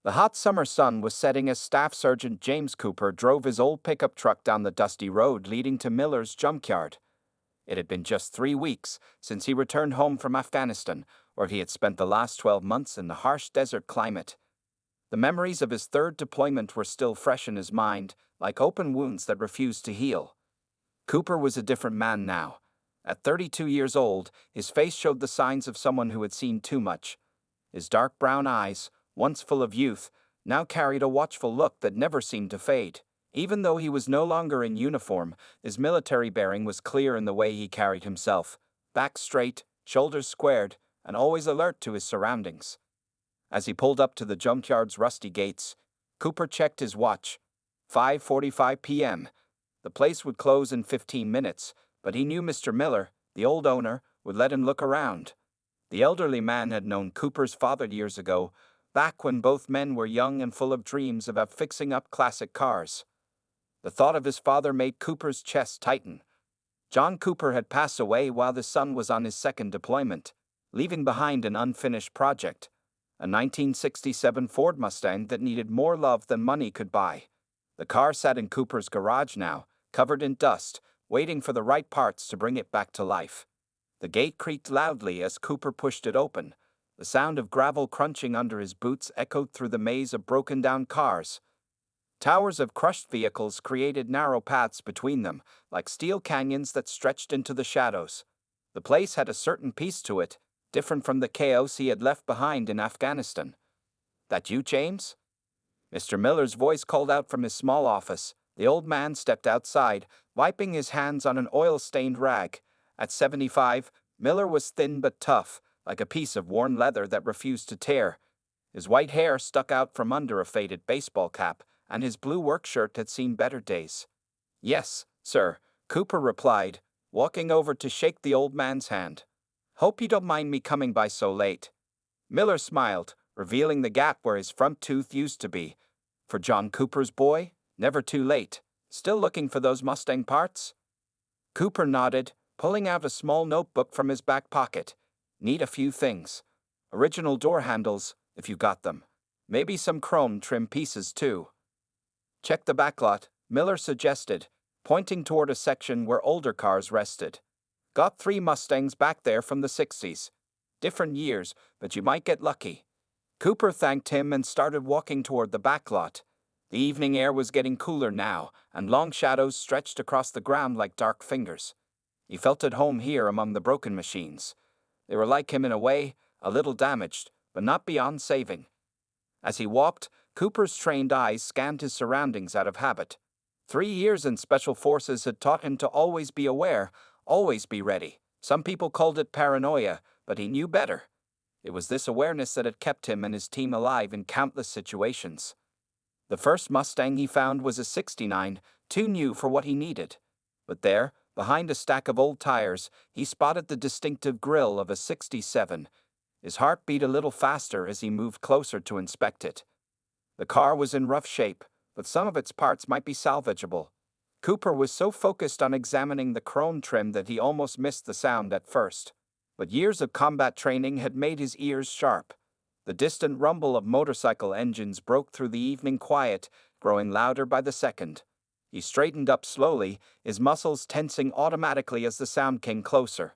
The hot summer sun was setting as Staff Sergeant James Cooper drove his old pickup truck down the dusty road leading to Miller's Junkyard. It had been just 3 weeks since he returned home from Afghanistan, where he had spent the last 12 months in the harsh desert climate. The memories of his third deployment were still fresh in his mind, like open wounds that refused to heal. Cooper was a different man now. At 32 years old, his face showed the signs of someone who had seen too much. His dark brown eyes, once full of youth, now carried a watchful look that never seemed to fade. Even though he was no longer in uniform, his military bearing was clear in the way he carried himself, back straight, shoulders squared, and always alert to his surroundings. As he pulled up to the junkyard's rusty gates, Cooper checked his watch. 5:45 p.m. The place would close in 15 minutes, but he knew Mr. Miller, the old owner, would let him look around. The elderly man had known Cooper's father years ago, back when both men were young and full of dreams about fixing up classic cars. The thought of his father made Cooper's chest tighten. John Cooper had passed away while the son was on his second deployment, leaving behind an unfinished project, a 1967 Ford Mustang that needed more love than money could buy. The car sat in Cooper's garage now, covered in dust, waiting for the right parts to bring it back to life. The gate creaked loudly as Cooper pushed it open. The sound of gravel crunching under his boots echoed through the maze of broken-down cars. Towers of crushed vehicles created narrow paths between them, like steel canyons that stretched into the shadows. The place had a certain peace to it, different from the chaos he had left behind in Afghanistan. "That you, James?" Mr. Miller's voice called out from his small office. The old man stepped outside, wiping his hands on an oil-stained rag. At 75, Miller was thin but tough, like a piece of worn leather that refused to tear. His white hair stuck out from under a faded baseball cap, and his blue work shirt had seen better days. "Yes, sir," Cooper replied, walking over to shake the old man's hand. "Hope you don't mind me coming by so late." Miller smiled, revealing the gap where his front tooth used to be. "For John Cooper's boy, never too late. Still looking for those Mustang parts?" Cooper nodded, pulling out a small notebook from his back pocket. "Need a few things. Original door handles, if you got them. Maybe some chrome trim pieces, too." "Check the backlot," Miller suggested, pointing toward a section where older cars rested. "Got 3 Mustangs back there from the 60s. Different years, but you might get lucky." Cooper thanked him and started walking toward the backlot. The evening air was getting cooler now, and long shadows stretched across the ground like dark fingers. He felt at home here among the broken machines. They were like him in a way, a little damaged, but not beyond saving. As he walked, Cooper's trained eyes scanned his surroundings out of habit. 3 years in Special Forces had taught him to always be aware, always be ready. Some people called it paranoia, but he knew better. It was this awareness that had kept him and his team alive in countless situations. The first Mustang he found was a '69, too new for what he needed. But there, behind a stack of old tires, he spotted the distinctive grille of a '67. His heart beat a little faster as he moved closer to inspect it. The car was in rough shape, but some of its parts might be salvageable. Cooper was so focused on examining the chrome trim that he almost missed the sound at first. But years of combat training had made his ears sharp. The distant rumble of motorcycle engines broke through the evening quiet, growing louder by the second. He straightened up slowly, his muscles tensing automatically as the sound came closer.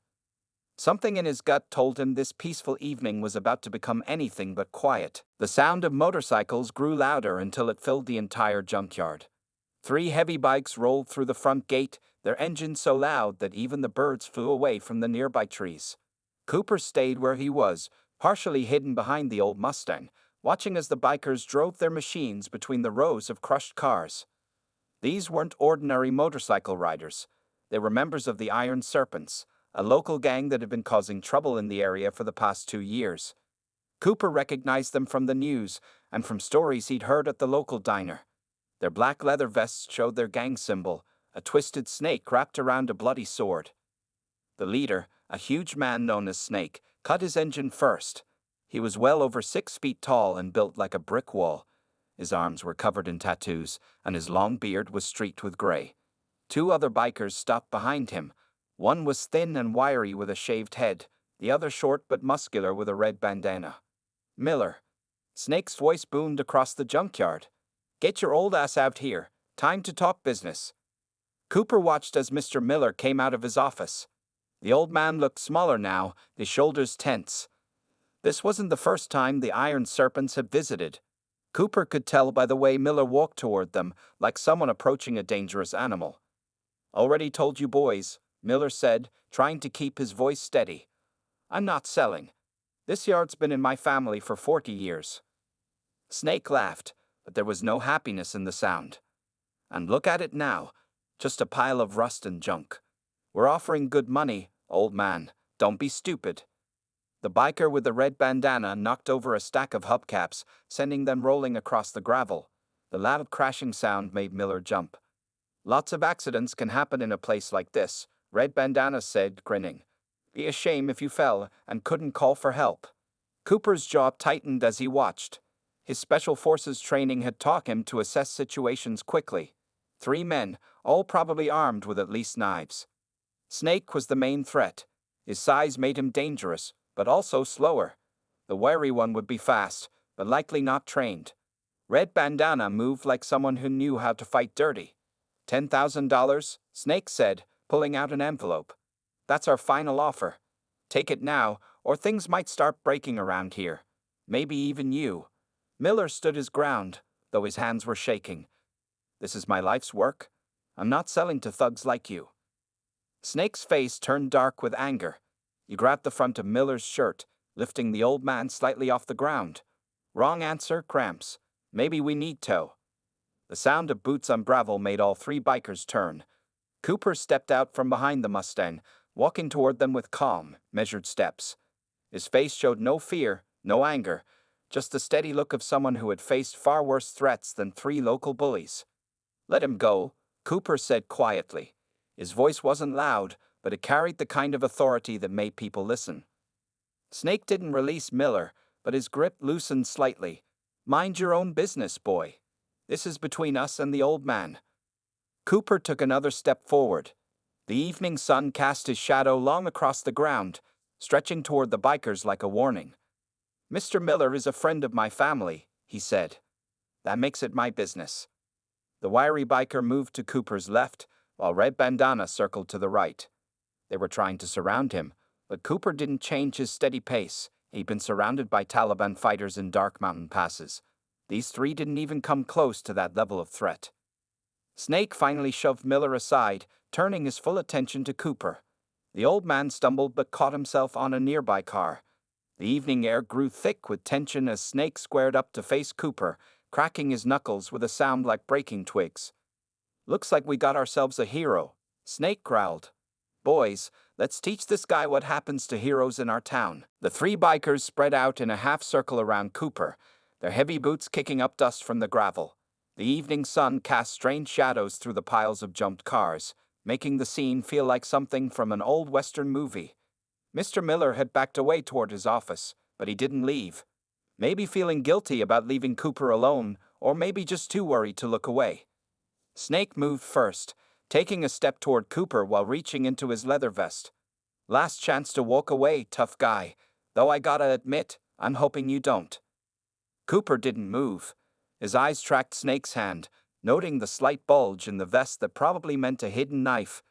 Something in his gut told him this peaceful evening was about to become anything but quiet. The sound of motorcycles grew louder until it filled the entire junkyard. 3 heavy bikes rolled through the front gate, their engines so loud that even the birds flew away from the nearby trees. Cooper stayed where he was, partially hidden behind the old Mustang, watching as the bikers drove their machines between the rows of crushed cars. These weren't ordinary motorcycle riders. They were members of the Iron Serpents, a local gang that had been causing trouble in the area for the past 2 years. Cooper recognized them from the news and from stories he'd heard at the local diner. Their black leather vests showed their gang symbol, a twisted snake wrapped around a bloody sword. The leader, a huge man known as Snake, cut his engine first. He was well over 6 feet tall and built like a brick wall. His arms were covered in tattoos, and his long beard was streaked with gray. 2 other bikers stopped behind him. One was thin and wiry with a shaved head, the other short but muscular with a red bandana. "Miller," Snake's voice boomed across the junkyard. "Get your old ass out here. Time to talk business." Cooper watched as Mr. Miller came out of his office. The old man looked smaller now, his shoulders tense. This wasn't the first time the Iron Serpents had visited. Cooper could tell by the way Miller walked toward them, like someone approaching a dangerous animal. "Already told you boys," Miller said, trying to keep his voice steady. "I'm not selling. This yard's been in my family for 40 years. Snake laughed, but there was no happiness in the sound. "And look at it now. Just a pile of rust and junk. We're offering good money, old man. Don't be stupid." The biker with the red bandana knocked over a stack of hubcaps, sending them rolling across the gravel. The loud crashing sound made Miller jump. "Lots of accidents can happen in a place like this," Red Bandana said, grinning. "Be a shame if you fell and couldn't call for help." Cooper's jaw tightened as he watched. His Special Forces training had taught him to assess situations quickly. 3 men, all probably armed with at least knives. Snake was the main threat. His size made him dangerous, but also slower. The wary one would be fast, but likely not trained. Red Bandana moved like someone who knew how to fight dirty. $10,000, Snake said, pulling out an envelope. "That's our final offer. Take it now, or things might start breaking around here. Maybe even you." Miller stood his ground, though his hands were shaking. "This is my life's work. I'm not selling to thugs like you." Snake's face turned dark with anger. He grabbed the front of Miller's shirt, lifting the old man slightly off the ground. "Wrong answer, Cramps. Maybe we need tow." The sound of boots on gravel made all 3 bikers turn. Cooper stepped out from behind the Mustang, walking toward them with calm, measured steps. His face showed no fear, no anger, just the steady look of someone who had faced far worse threats than 3 local bullies. "Let him go," Cooper said quietly. His voice wasn't loud, but it carried the kind of authority that made people listen. Snake didn't release Miller, but his grip loosened slightly. "Mind your own business, boy. This is between us and the old man." Cooper took another step forward. The evening sun cast his shadow long across the ground, stretching toward the bikers like a warning. "Mr. Miller is a friend of my family," he said. "That makes it my business." The wiry biker moved to Cooper's left, while Red Bandana circled to the right. They were trying to surround him, but Cooper didn't change his steady pace. He'd been surrounded by Taliban fighters in dark mountain passes. These 3 didn't even come close to that level of threat. Snake finally shoved Miller aside, turning his full attention to Cooper. The old man stumbled but caught himself on a nearby car. The evening air grew thick with tension as Snake squared up to face Cooper, cracking his knuckles with a sound like breaking twigs. "Looks like we got ourselves a hero," Snake growled. "Boys, let's teach this guy what happens to heroes in our town." The 3 bikers spread out in a half circle around Cooper, their heavy boots kicking up dust from the gravel. The evening sun cast strange shadows through the piles of jumped cars, making the scene feel like something from an old Western movie. Mr. Miller had backed away toward his office, but he didn't leave. Maybe feeling guilty about leaving Cooper alone, or maybe just too worried to look away. Snake moved first, taking a step toward Cooper while reaching into his leather vest. "Last chance to walk away, tough guy. Though I gotta admit, I'm hoping you don't." Cooper didn't move. His eyes tracked Snake's hand, noting the slight bulge in the vest that probably meant a hidden knife.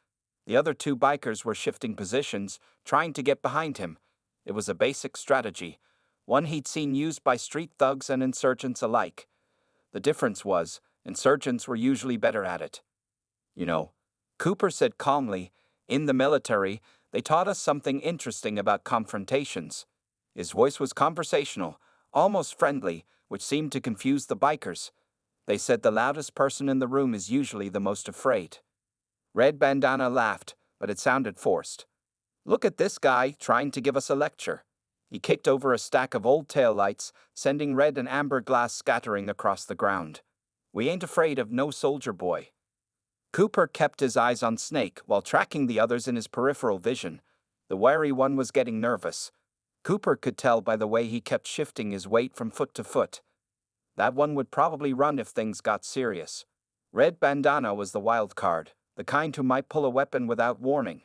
The other 2 bikers were shifting positions, trying to get behind him. It was a basic strategy, one he'd seen used by street thugs and insurgents alike. The difference was, insurgents were usually better at it. "You know," Cooper said calmly, "in the military, they taught us something interesting about confrontations." His voice was conversational, almost friendly, which seemed to confuse the bikers. They said the loudest person in the room is usually the most afraid. Red Bandana laughed, but it sounded forced. "Look at this guy trying to give us a lecture." He kicked over a stack of old taillights, sending red and amber glass scattering across the ground. "We ain't afraid of no soldier boy." Cooper kept his eyes on Snake while tracking the others in his peripheral vision. The wary one was getting nervous. Cooper could tell by the way he kept shifting his weight from foot to foot. That one would probably run if things got serious. Red Bandana was the wild card, the kind who might pull a weapon without warning.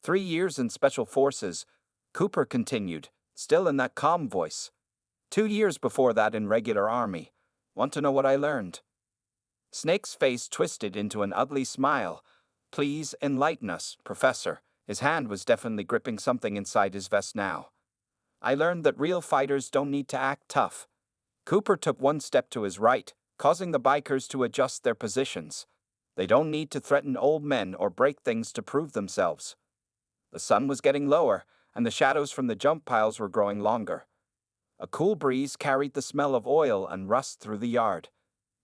3 years in Special Forces, Cooper continued, still in that calm voice. 2 years before that in regular army. Want to know what I learned? Snake's face twisted into an ugly smile. Please enlighten us, Professor. His hand was definitely gripping something inside his vest now. I learned that real fighters don't need to act tough. Cooper took one step to his right, causing the bikers to adjust their positions. They don't need to threaten old men or break things to prove themselves. The sun was getting lower, and the shadows from the jump piles were growing longer. A cool breeze carried the smell of oil and rust through the yard.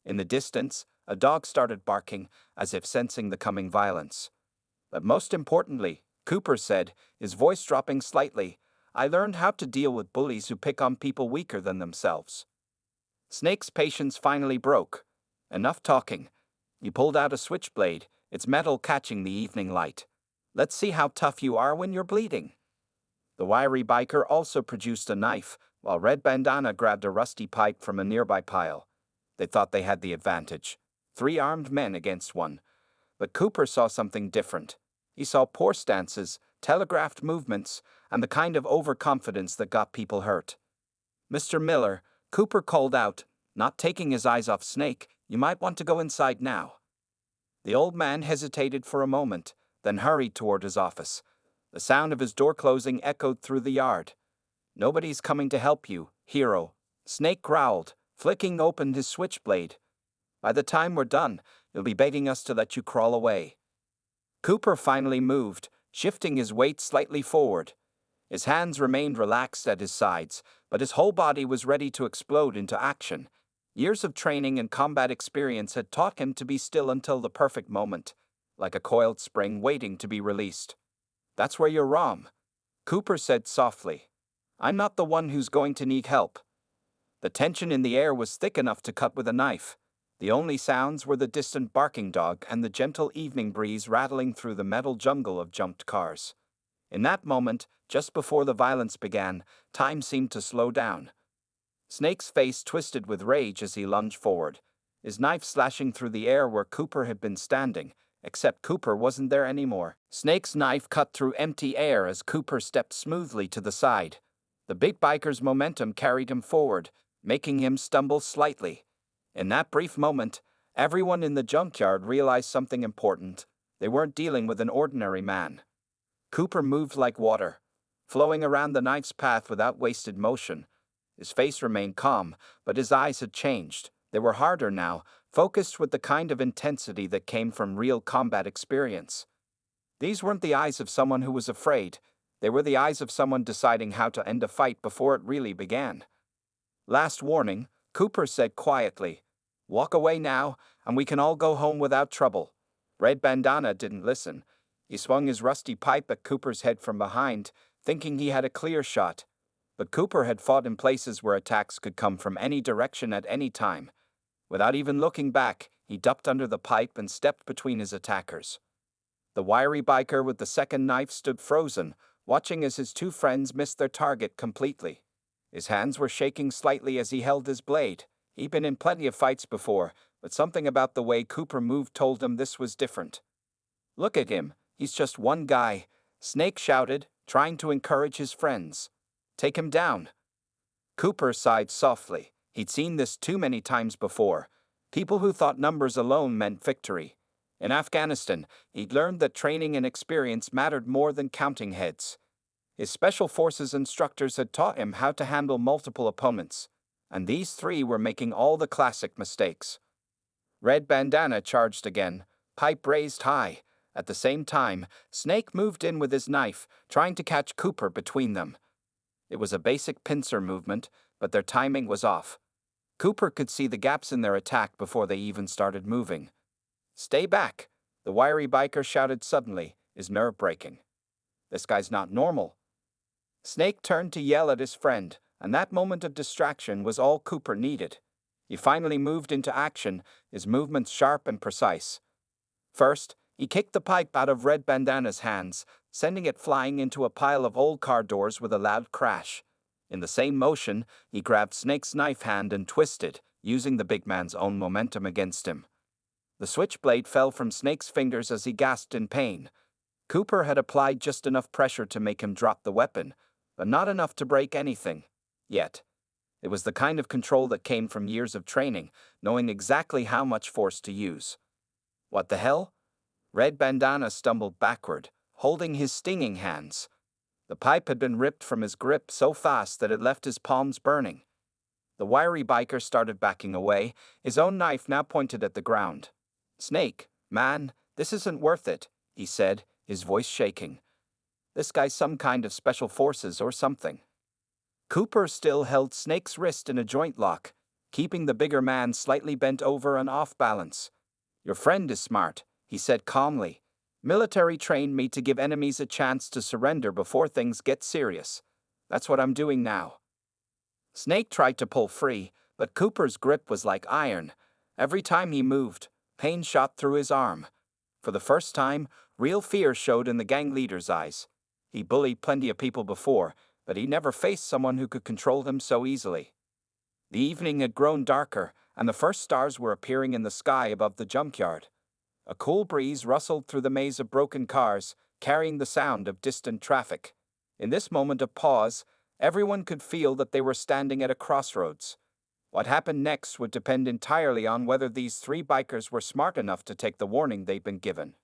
In the distance, a dog started barking, as if sensing the coming violence. But most importantly, Cooper said, his voice dropping slightly, I learned how to deal with bullies who pick on people weaker than themselves. Snake's patience finally broke. Enough talking. He pulled out a switchblade, its metal catching the evening light. Let's see how tough you are when you're bleeding. The wiry biker also produced a knife, while Red Bandana grabbed a rusty pipe from a nearby pile. They thought they had the advantage. 3 armed men against 1. But Cooper saw something different. He saw poor stances, telegraphed movements, and the kind of overconfidence that got people hurt. Mr. Miller, Cooper called out, not taking his eyes off Snake, you might want to go inside now. The old man hesitated for a moment, then hurried toward his office. The sound of his door closing echoed through the yard. Nobody's coming to help you, hero. Snake growled, flicking open his switchblade. By the time we're done, you'll be begging us to let you crawl away. Cooper finally moved, shifting his weight slightly forward. His hands remained relaxed at his sides, but his whole body was ready to explode into action. Years of training and combat experience had taught him to be still until the perfect moment, like a coiled spring waiting to be released. That's where you're wrong, Cooper said softly. I'm not the one who's going to need help. The tension in the air was thick enough to cut with a knife. The only sounds were the distant barking dog and the gentle evening breeze rattling through the metal jungle of jumped cars. In that moment, just before the violence began, time seemed to slow down. Snake's face twisted with rage as he lunged forward, his knife slashing through the air where Cooper had been standing, except Cooper wasn't there anymore. Snake's knife cut through empty air as Cooper stepped smoothly to the side. The big biker's momentum carried him forward, making him stumble slightly. In that brief moment, everyone in the junkyard realized something important. They weren't dealing with an ordinary man. Cooper moved like water, flowing around the knife's path without wasted motion. His face remained calm, but his eyes had changed. They were harder now, focused with the kind of intensity that came from real combat experience. These weren't the eyes of someone who was afraid. They were the eyes of someone deciding how to end a fight before it really began. Last warning, Cooper said quietly. Walk away now, and we can all go home without trouble. Red Bandana didn't listen. He swung his rusty pipe at Cooper's head from behind, thinking he had a clear shot. But Cooper had fought in places where attacks could come from any direction at any time. Without even looking back, he ducked under the pipe and stepped between his attackers. The wiry biker with the second knife stood frozen, watching as his 2 friends missed their target completely. His hands were shaking slightly as he held his blade. He'd been in plenty of fights before, but something about the way Cooper moved told him this was different. Look at him, he's just one guy, Snake shouted, trying to encourage his friends. Take him down. Cooper sighed softly. He'd seen this too many times before. People who thought numbers alone meant victory. In Afghanistan, he'd learned that training and experience mattered more than counting heads. His special forces instructors had taught him how to handle multiple opponents, and these 3 were making all the classic mistakes. Red Bandana charged again, pipe raised high. At the same time, Snake moved in with his knife, trying to catch Cooper between them. It was a basic pincer movement, but their timing was off. Cooper could see the gaps in their attack before they even started moving. Stay back, the wiry biker shouted suddenly, his nerve breaking. This guy's not normal. Snake turned to yell at his friend, and that moment of distraction was all Cooper needed. He finally moved into action, his movements sharp and precise. First, he kicked the pipe out of Red Bandana's hands, sending it flying into a pile of old car doors with a loud crash. In the same motion, he grabbed Snake's knife hand and twisted, using the big man's own momentum against him. The switchblade fell from Snake's fingers as he gasped in pain. Cooper had applied just enough pressure to make him drop the weapon, but not enough to break anything. Yet. It was the kind of control that came from years of training, knowing exactly how much force to use. What the hell? Red Bandana stumbled backward, holding his stinging hands. The pipe had been ripped from his grip so fast that it left his palms burning. The wiry biker started backing away, his own knife now pointed at the ground. "Snake, man, this isn't worth it," he said, his voice shaking. "This guy's some kind of special forces or something." Cooper still held Snake's wrist in a joint lock, keeping the bigger man slightly bent over and off balance. "Your friend is smart," he said calmly. "Military trained me to give enemies a chance to surrender before things get serious. That's what I'm doing now." Snake tried to pull free, but Cooper's grip was like iron. Every time he moved, pain shot through his arm. For the first time, real fear showed in the gang leader's eyes. He bullied plenty of people before, but he never faced someone who could control him so easily. The evening had grown darker, and the first stars were appearing in the sky above the junkyard. A cool breeze rustled through the maze of broken cars, carrying the sound of distant traffic. In this moment of pause, everyone could feel that they were standing at a crossroads. What happened next would depend entirely on whether these three bikers were smart enough to take the warning they'd been given.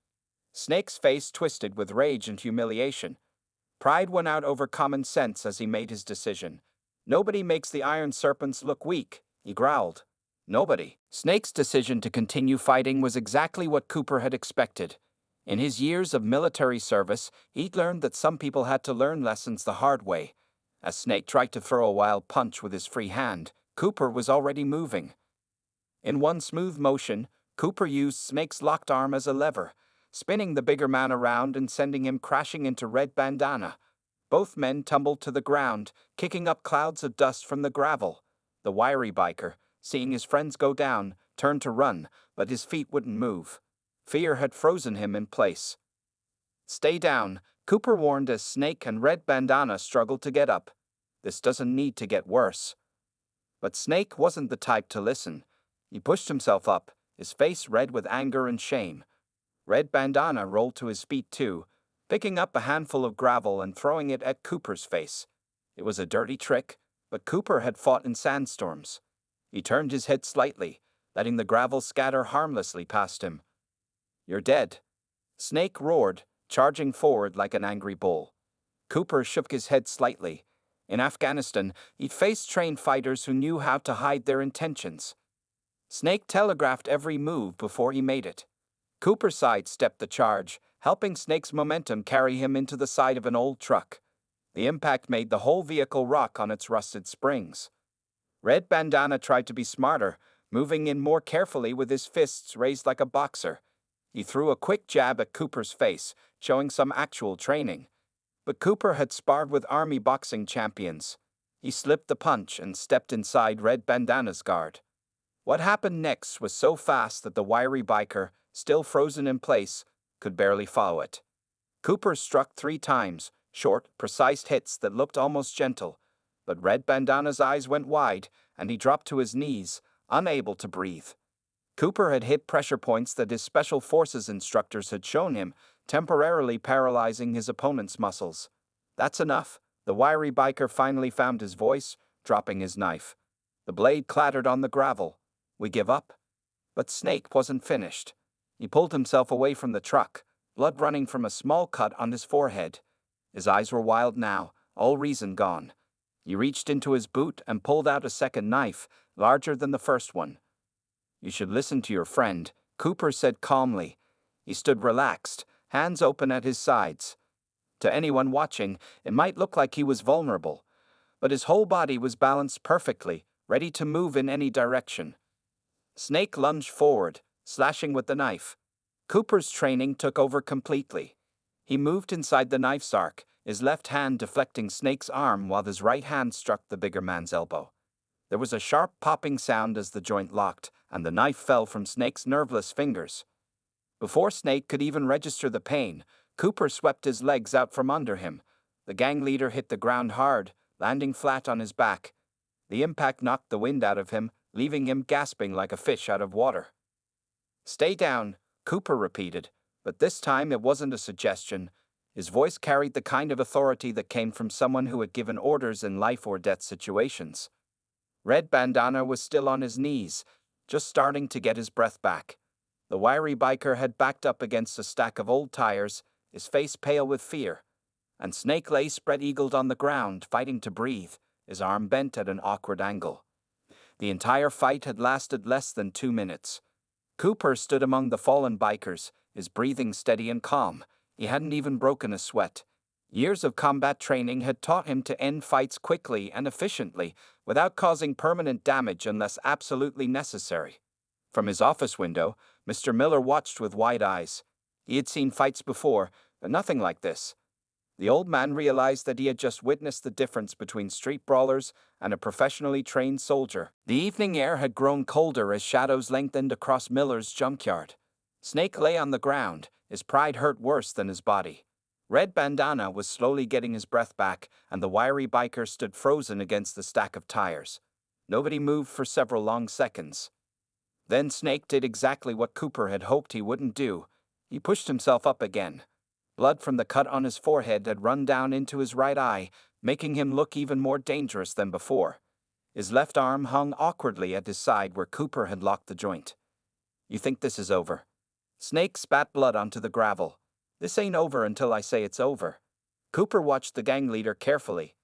Snake's face twisted with rage and humiliation. Pride won out over common sense as he made his decision. "Nobody makes the Iron Serpents look weak," he growled. "Nobody." Snake's decision to continue fighting was exactly what Cooper had expected. In his years of military service, he'd learned that some people had to learn lessons the hard way. As Snake tried to throw a wild punch with his free hand, Cooper was already moving. In one smooth motion, Cooper used Snake's locked arm as a lever, spinning the bigger man around and sending him crashing into Red Bandana. Both men tumbled to the ground, kicking up clouds of dust from the gravel. The wiry biker, seeing his friends go down, turned to run, but his feet wouldn't move. Fear had frozen him in place. "Stay down," Cooper warned as Snake and Red Bandana struggled to get up. "This doesn't need to get worse." But Snake wasn't the type to listen. He pushed himself up, his face red with anger and shame. Red Bandana rolled to his feet too, picking up a handful of gravel and throwing it at Cooper's face. It was a dirty trick, but Cooper had fought in sandstorms. He turned his head slightly, letting the gravel scatter harmlessly past him. "You're dead." Snake roared, charging forward like an angry bull. Cooper shook his head slightly. In Afghanistan, he'd faced trained fighters who knew how to hide their intentions. Snake telegraphed every move before he made it. Cooper sidestepped the charge, helping Snake's momentum carry him into the side of an old truck. The impact made the whole vehicle rock on its rusted springs. Red Bandana tried to be smarter, moving in more carefully with his fists raised like a boxer. He threw a quick jab at Cooper's face, showing some actual training. But Cooper had sparred with army boxing champions. He slipped the punch and stepped inside Red Bandana's guard. What happened next was so fast that the wiry biker, still frozen in place, could barely follow it. Cooper struck 3 times, short, precise hits that looked almost gentle, but Red Bandana's eyes went wide, and he dropped to his knees, unable to breathe. Cooper had hit pressure points that his Special Forces instructors had shown him, temporarily paralyzing his opponent's muscles. "That's enough." The wiry biker finally found his voice, dropping his knife. The blade clattered on the gravel. "We give up?" But Snake wasn't finished. He pulled himself away from the truck, blood running from a small cut on his forehead. His eyes were wild now, all reason gone. He reached into his boot and pulled out a second knife, larger than the first one. "You should listen to your friend," Cooper said calmly. He stood relaxed, hands open at his sides. To anyone watching, it might look like he was vulnerable, but his whole body was balanced perfectly, ready to move in any direction. Snake lunged forward, slashing with the knife. Cooper's training took over completely. He moved inside the knife's arc, his left hand deflecting Snake's arm while his right hand struck the bigger man's elbow. There was a sharp popping sound as the joint locked, and the knife fell from Snake's nerveless fingers. Before Snake could even register the pain, Cooper swept his legs out from under him. The gang leader hit the ground hard, landing flat on his back. The impact knocked the wind out of him, leaving him gasping like a fish out of water. "Stay down," Cooper repeated, but this time it wasn't a suggestion. His voice carried the kind of authority that came from someone who had given orders in life-or-death situations. Red Bandana was still on his knees, just starting to get his breath back. The wiry biker had backed up against a stack of old tires, his face pale with fear, and Snake lay spread-eagled on the ground, fighting to breathe, his arm bent at an awkward angle. The entire fight had lasted less than 2 minutes. Cooper stood among the fallen bikers, his breathing steady and calm. He hadn't even broken a sweat. Years of combat training had taught him to end fights quickly and efficiently, without causing permanent damage unless absolutely necessary. From his office window, Mr. Miller watched with wide eyes. He had seen fights before, but nothing like this. The old man realized that he had just witnessed the difference between street brawlers and a professionally trained soldier. The evening air had grown colder as shadows lengthened across Miller's junkyard. Snake lay on the ground, his pride hurt worse than his body. Red Bandana was slowly getting his breath back, and the wiry biker stood frozen against the stack of tires. Nobody moved for several long seconds. Then Snake did exactly what Cooper had hoped he wouldn't do. He pushed himself up again. Blood from the cut on his forehead had run down into his right eye, making him look even more dangerous than before. His left arm hung awkwardly at his side where Cooper had locked the joint. "You think this is over?" Snake spat blood onto the gravel. "This ain't over until I say it's over." Cooper watched the gang leader carefully.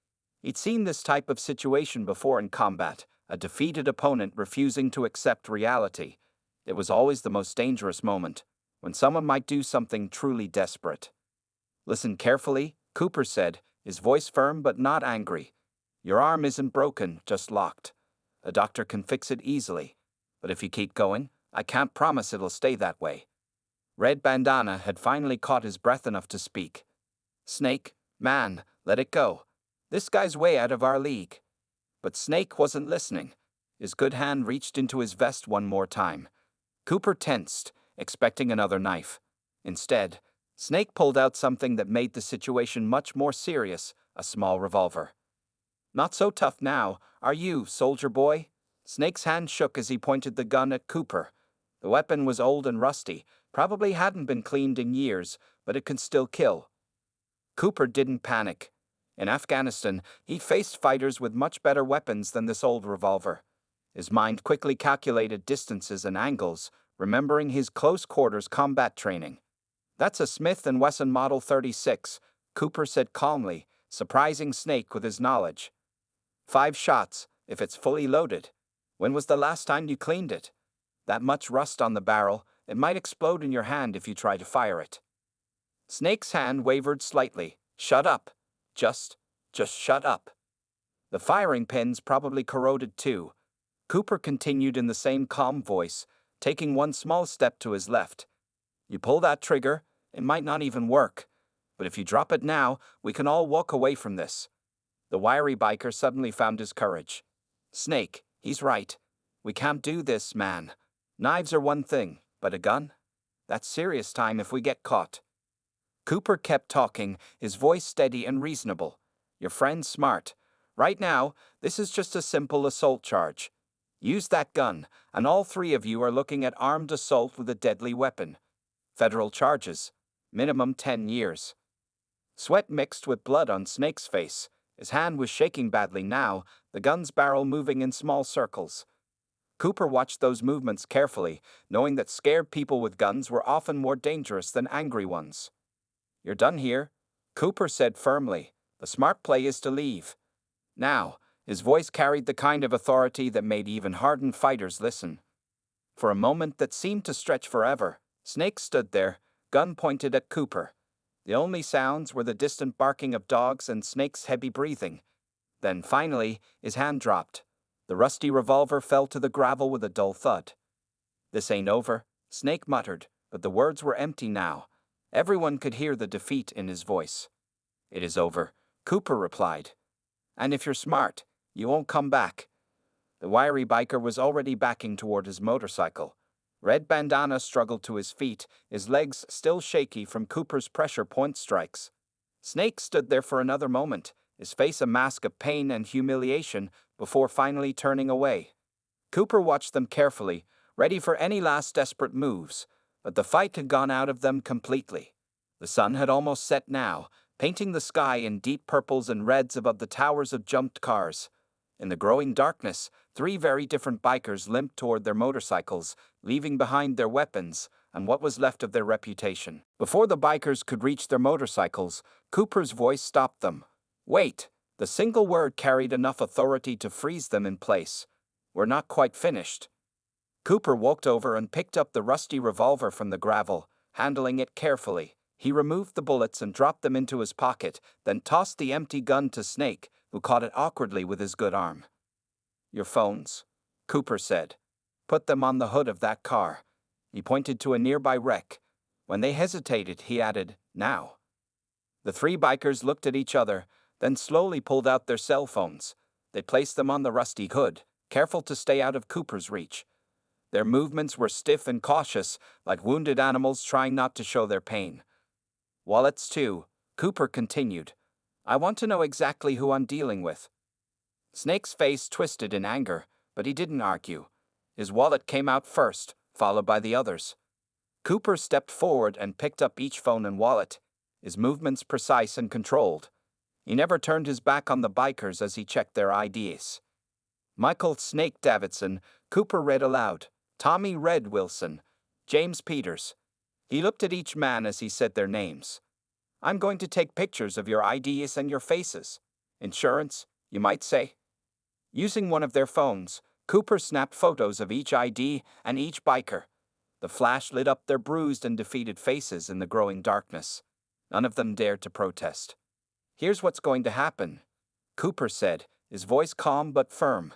He'd seen this type of situation before in combat, a defeated opponent refusing to accept reality. It was always the most dangerous moment, when someone might do something truly desperate. "Listen carefully," Cooper said, his voice firm but not angry. "Your arm isn't broken, just locked. A doctor can fix it easily. But if you keep going, I can't promise it'll stay that way." Red Bandana had finally caught his breath enough to speak. "Snake, man, let it go. This guy's way out of our league." But Snake wasn't listening. His good hand reached into his vest one more time. Cooper tensed, expecting another knife. Instead, Snake pulled out something that made the situation much more serious, a small revolver. "Not so tough now, are you, soldier boy?" Snake's hand shook as he pointed the gun at Cooper. The weapon was old and rusty, probably hadn't been cleaned in years, but it could still kill. Cooper didn't panic. In Afghanistan, he faced fighters with much better weapons than this old revolver. His mind quickly calculated distances and angles, remembering his close-quarters combat training. "That's a Smith & Wesson Model 36, Cooper said calmly, surprising Snake with his knowledge. 5 shots, if it's fully loaded. When was the last time you cleaned it? That much rust on the barrel, it might explode in your hand if you try to fire it." Snake's hand wavered slightly. "Shut up. Just shut up." "The firing pin's probably corroded too." Cooper continued in the same calm voice, taking one small step to his left. "You pull that trigger, it might not even work. But if you drop it now, we can all walk away from this." The wiry biker suddenly found his courage. "Snake, he's right. We can't do this, man. Knives are one thing, but a gun? That's serious time if we get caught." Cooper kept talking, his voice steady and reasonable. "Your friend's smart. Right now, this is just a simple assault charge. Use that gun, and all 3 of you are looking at armed assault with a deadly weapon. Federal charges. Minimum 10 years. Sweat mixed with blood on Snake's face. His hand was shaking badly now, the gun's barrel moving in small circles. Cooper watched those movements carefully, knowing that scared people with guns were often more dangerous than angry ones. "You're done here," Cooper said firmly. "The smart play is to leave." Now, his voice carried the kind of authority that made even hardened fighters listen. For a moment that seemed to stretch forever, Snake stood there, gun pointed at Cooper. The only sounds were the distant barking of dogs and Snake's heavy breathing. Then finally, his hand dropped. The rusty revolver fell to the gravel with a dull thud. "This ain't over," Snake muttered, but the words were empty now. Everyone could hear the defeat in his voice. "It is over," Cooper replied. "And if you're smart, you won't come back." The wiry biker was already backing toward his motorcycle. Red Bandana struggled to his feet, his legs still shaky from Cooper's pressure point strikes. Snake stood there for another moment, his face a mask of pain and humiliation, before finally turning away. Cooper watched them carefully, ready for any last desperate moves, but the fight had gone out of them completely. The sun had almost set now, painting the sky in deep purples and reds above the towers of jumped cars. In the growing darkness, three very different bikers limped toward their motorcycles, leaving behind their weapons and what was left of their reputation. Before the bikers could reach their motorcycles, Cooper's voice stopped them. "Wait!" The single word carried enough authority to freeze them in place. "We're not quite finished." Cooper walked over and picked up the rusty revolver from the gravel, handling it carefully. He removed the bullets and dropped them into his pocket, then tossed the empty gun to Snake, who caught it awkwardly with his good arm. "Your phones," Cooper said. "Put them on the hood of that car." He pointed to a nearby wreck. When they hesitated, he added, "Now." The three bikers looked at each other, then slowly pulled out their cell phones. They placed them on the rusty hood, careful to stay out of Cooper's reach. Their movements were stiff and cautious, like wounded animals trying not to show their pain. "Wallets too," Cooper continued. "I want to know exactly who I'm dealing with." Snake's face twisted in anger, but he didn't argue. His wallet came out first, followed by the others. Cooper stepped forward and picked up each phone and wallet, his movements precise and controlled. He never turned his back on the bikers as he checked their IDs. "Michael Snake Davidson," Cooper read aloud. "Tommy Red Wilson. James Peters." He looked at each man as he said their names. "I'm going to take pictures of your IDs and your faces. Insurance, you might say." Using one of their phones, Cooper snapped photos of each ID and each biker. The flash lit up their bruised and defeated faces in the growing darkness. None of them dared to protest. "Here's what's going to happen," Cooper said, his voice calm but firm.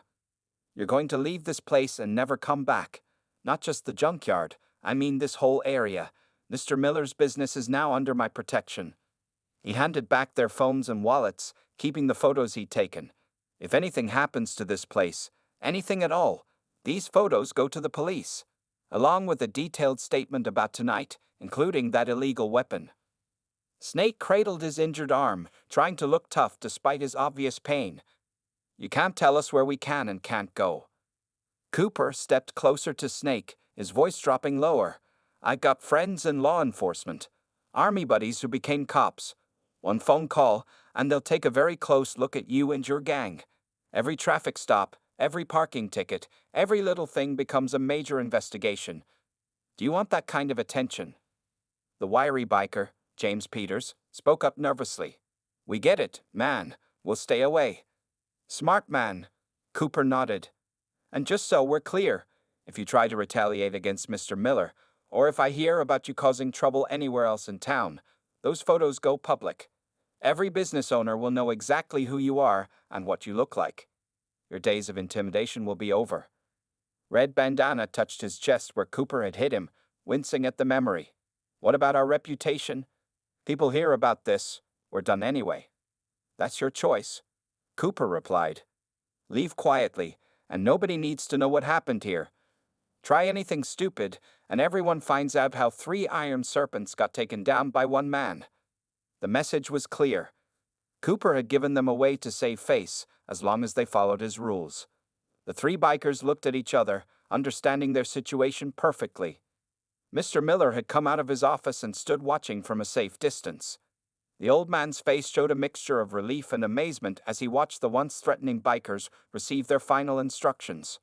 "You're going to leave this place and never come back. Not just the junkyard, I mean this whole area. Mr. Miller's business is now under my protection." He handed back their phones and wallets, keeping the photos he'd taken. "If anything happens to this place, anything at all, these photos go to the police, along with a detailed statement about tonight, including that illegal weapon." Snake cradled his injured arm, trying to look tough despite his obvious pain. "You can't tell us where we can and can't go." Cooper stepped closer to Snake, his voice dropping lower. "I got friends in law enforcement, army buddies who became cops. One phone call, and they'll take a very close look at you and your gang. Every traffic stop, every parking ticket, every little thing becomes a major investigation. Do you want that kind of attention?" The wiry biker, James Peters, spoke up nervously. "We get it, man. We'll stay away." "Smart man," Cooper nodded. "And just so we're clear, if you try to retaliate against Mr. Miller, or if I hear about you causing trouble anywhere else in town, those photos go public. Every business owner will know exactly who you are and what you look like. Your days of intimidation will be over." Red bandana touched his chest where Cooper had hit him, wincing at the memory. "What about our reputation? People hear about this. We're done anyway." "That's your choice," Cooper replied. "Leave quietly, and nobody needs to know what happened here. Try anything stupid, and everyone finds out how 3 iron serpents got taken down by one man." The message was clear. Cooper had given them a way to save face, as long as they followed his rules. The three bikers looked at each other, understanding their situation perfectly. Mr. Miller had come out of his office and stood watching from a safe distance. The old man's face showed a mixture of relief and amazement as he watched the once threatening bikers receive their final instructions.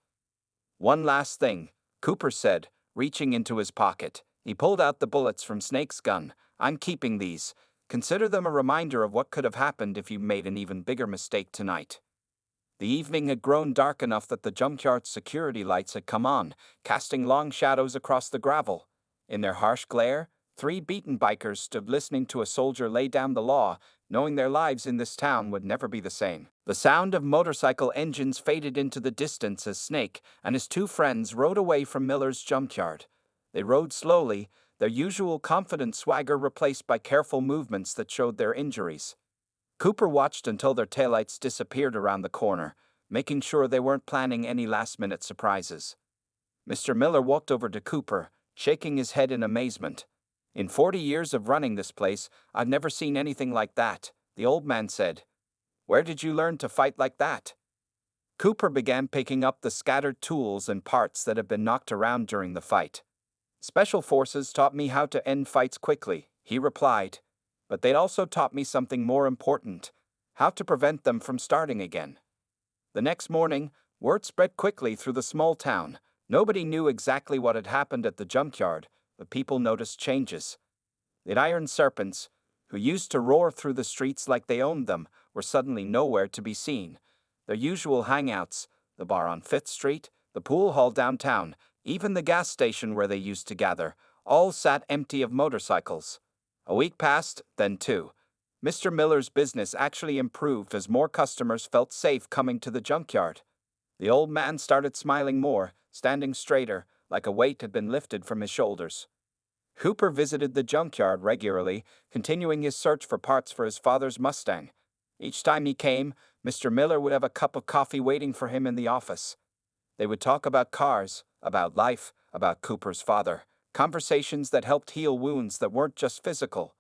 "One last thing," Cooper said, reaching into his pocket. He pulled out the bullets from Snake's gun. "I'm keeping these. Consider them a reminder of what could have happened if you made an even bigger mistake tonight." The evening had grown dark enough that the junkyard's security lights had come on, casting long shadows across the gravel. In their harsh glare, 3 beaten bikers stood listening to a soldier lay down the law, knowing their lives in this town would never be the same. The sound of motorcycle engines faded into the distance as Snake and his 2 friends rode away from Miller's junkyard. They rode slowly, their usual confident swagger replaced by careful movements that showed their injuries. Cooper watched until their taillights disappeared around the corner, making sure they weren't planning any last-minute surprises. Mr. Miller walked over to Cooper, shaking his head in amazement. "In 40 years of running this place, I've never seen anything like that," the old man said. "Where did you learn to fight like that?" Cooper began picking up the scattered tools and parts that had been knocked around during the fight. "Special forces taught me how to end fights quickly," he replied. "But they'd also taught me something more important: how to prevent them from starting again." The next morning, word spread quickly through the small town. Nobody knew exactly what had happened at the junkyard, but people noticed changes. The iron serpents, who used to roar through the streets like they owned them, were suddenly nowhere to be seen. Their usual hangouts, the bar on 5th Street, the pool hall downtown, even the gas station where they used to gather, all sat empty of motorcycles. A week passed, then two. Mr. Miller's business actually improved as more customers felt safe coming to the junkyard. The old man started smiling more, standing straighter, like a weight had been lifted from his shoulders. Cooper visited the junkyard regularly, continuing his search for parts for his father's Mustang. Each time he came, Mr. Miller would have a cup of coffee waiting for him in the office. They would talk about cars, about life, about Cooper's father, conversations that helped heal wounds that weren't just physical.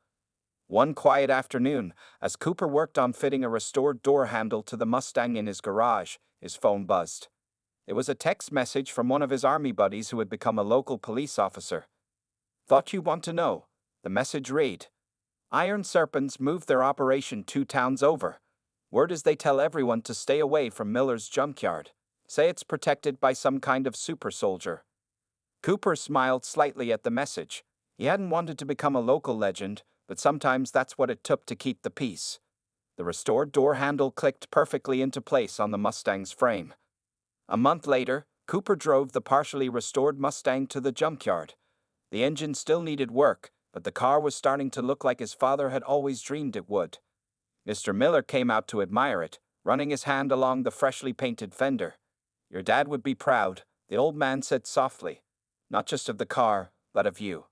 One quiet afternoon, as Cooper worked on fitting a restored door handle to the Mustang in his garage, his phone buzzed. It was a text message from one of his army buddies who had become a local police officer. "Thought you'd want to know," the message read. "Iron Serpents moved their operation 2 towns over. Word is they tell everyone to stay away from Miller's junkyard. Say it's protected by some kind of super soldier." Cooper smiled slightly at the message. He hadn't wanted to become a local legend, but sometimes that's what it took to keep the peace. The restored door handle clicked perfectly into place on the Mustang's frame. A month later, Cooper drove the partially restored Mustang to the junkyard. The engine still needed work, but the car was starting to look like his father had always dreamed it would. Mr. Miller came out to admire it, running his hand along the freshly painted fender. "Your dad would be proud," the old man said softly. "Not just of the car, but of you.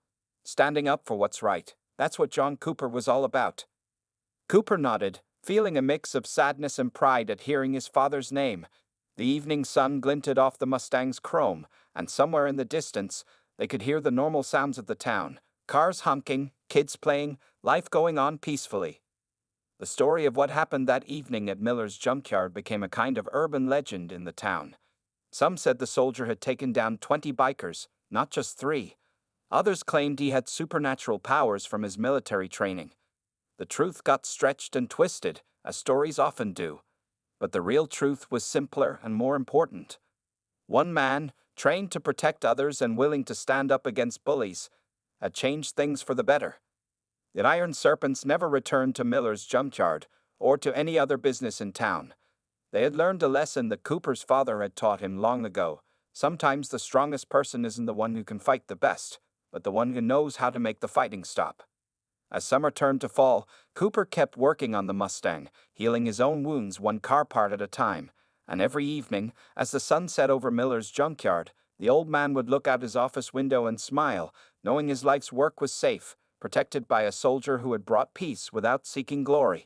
Standing up for what's right. That's what John Cooper was all about." Cooper nodded, feeling a mix of sadness and pride at hearing his father's name. The evening sun glinted off the Mustang's chrome, and somewhere in the distance, they could hear the normal sounds of the town. Cars honking, kids playing, life going on peacefully. The story of what happened that evening at Miller's junkyard became a kind of urban legend in the town. Some said the soldier had taken down 20 bikers, not just 3. Others claimed he had supernatural powers from his military training. The truth got stretched and twisted, as stories often do. But the real truth was simpler and more important. One man, trained to protect others and willing to stand up against bullies, had changed things for the better. The Iron Serpents never returned to Miller's junkyard or to any other business in town. They had learned a lesson that Cooper's father had taught him long ago. Sometimes the strongest person isn't the one who can fight the best, but the one who knows how to make the fighting stop. As summer turned to fall, Cooper kept working on the Mustang, healing his own wounds one car part at a time. And every evening, as the sun set over Miller's junkyard, the old man would look out his office window and smile, knowing his life's work was safe, protected by a soldier who had brought peace without seeking glory.